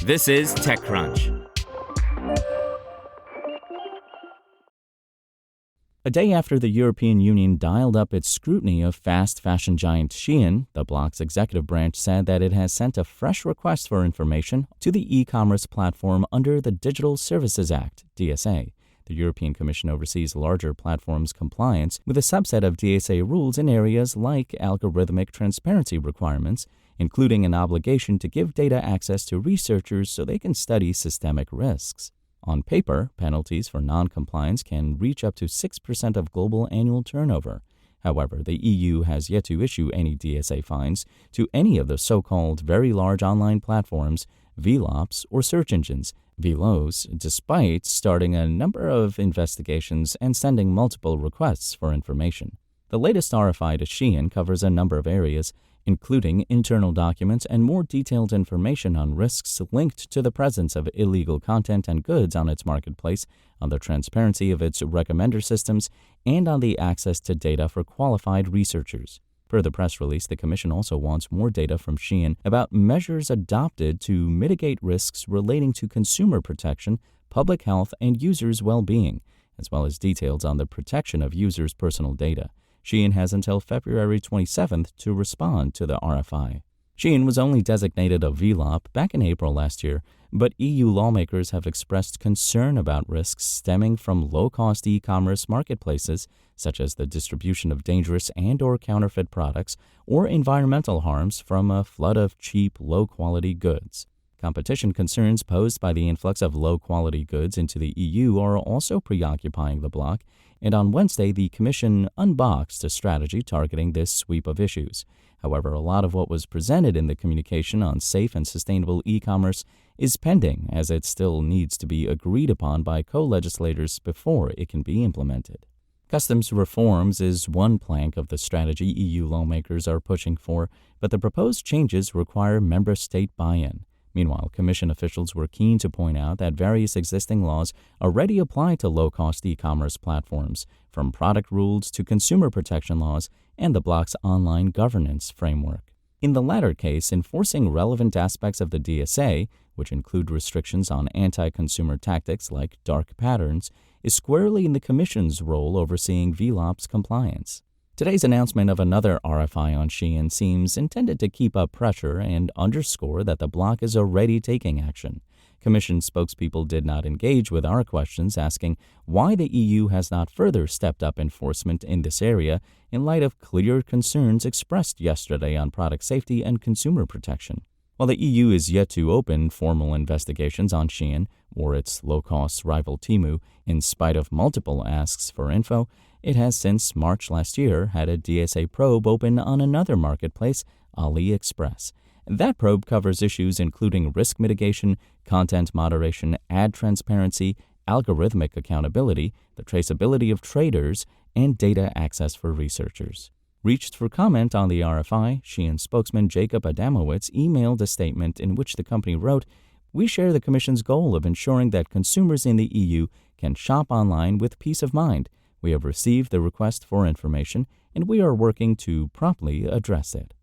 This is TechCrunch. A day after the European Union dialed up its scrutiny of fast fashion giant Shein, the bloc's executive branch said that it has sent a fresh request for information to the e-commerce platform under the Digital Services Act, DSA. The European Commission oversees larger platforms' compliance with a subset of DSA rules in areas like algorithmic transparency requirements, including an obligation to give data access to researchers so they can study systemic risks. On paper, penalties for non-compliance can reach up to 6% of global annual turnover. However, the EU has yet to issue any DSA fines to any of the so-called very large online platforms, VLOPs, or search engines, VLOs, despite starting a number of investigations and sending multiple requests for information. The latest RFI to Shein covers a number of areas, including internal documents and more detailed information on risks linked to the presence of illegal content and goods on its marketplace, on the transparency of its recommender systems, and on the access to data for qualified researchers. Per the press release, the Commission also wants more data from Shein about measures adopted to mitigate risks relating to consumer protection, public health, and users' well-being, as well as details on the protection of users' personal data. Shein has until February 27th to respond to the RFI. Shein was only designated a VLOP back in April last year, but EU lawmakers have expressed concern about risks stemming from low-cost e-commerce marketplaces, such as the distribution of dangerous and/or counterfeit products or environmental harms from a flood of cheap, low-quality goods. Competition concerns posed by the influx of low-quality goods into the EU are also preoccupying the bloc, and on Wednesday the Commission unboxed a strategy targeting this sweep of issues. However, a lot of what was presented in the communication on safe and sustainable e-commerce is pending, as it still needs to be agreed upon by co-legislators before it can be implemented. Customs reforms is one plank of the strategy EU lawmakers are pushing for, but the proposed changes require member state buy-in. Meanwhile, Commission officials were keen to point out that various existing laws already apply to low-cost e-commerce platforms, from product rules to consumer protection laws and the bloc's online governance framework. In the latter case, enforcing relevant aspects of the DSA, which include restrictions on anti-consumer tactics like dark patterns, is squarely in the Commission's role overseeing VLOP's compliance. Today's announcement of another RFI on Shein seems intended to keep up pressure and underscore that the bloc is already taking action. Commission spokespeople did not engage with our questions asking why the EU has not further stepped up enforcement in this area in light of clear concerns expressed yesterday on product safety and consumer protection. While the EU is yet to open formal investigations on Shein or its low-cost rival Temu, in spite of multiple asks for info, it has since March last year had a DSA probe open on another marketplace, AliExpress. That probe covers issues including risk mitigation, content moderation, ad transparency, algorithmic accountability, the traceability of traders, and data access for researchers. Reached for comment on the RFI, Shein spokesman Jacob Adamowicz emailed a statement in which the company wrote, "We share the Commission's goal of ensuring that consumers in the EU can shop online with peace of mind. We have received the request for information, and we are working to promptly address it."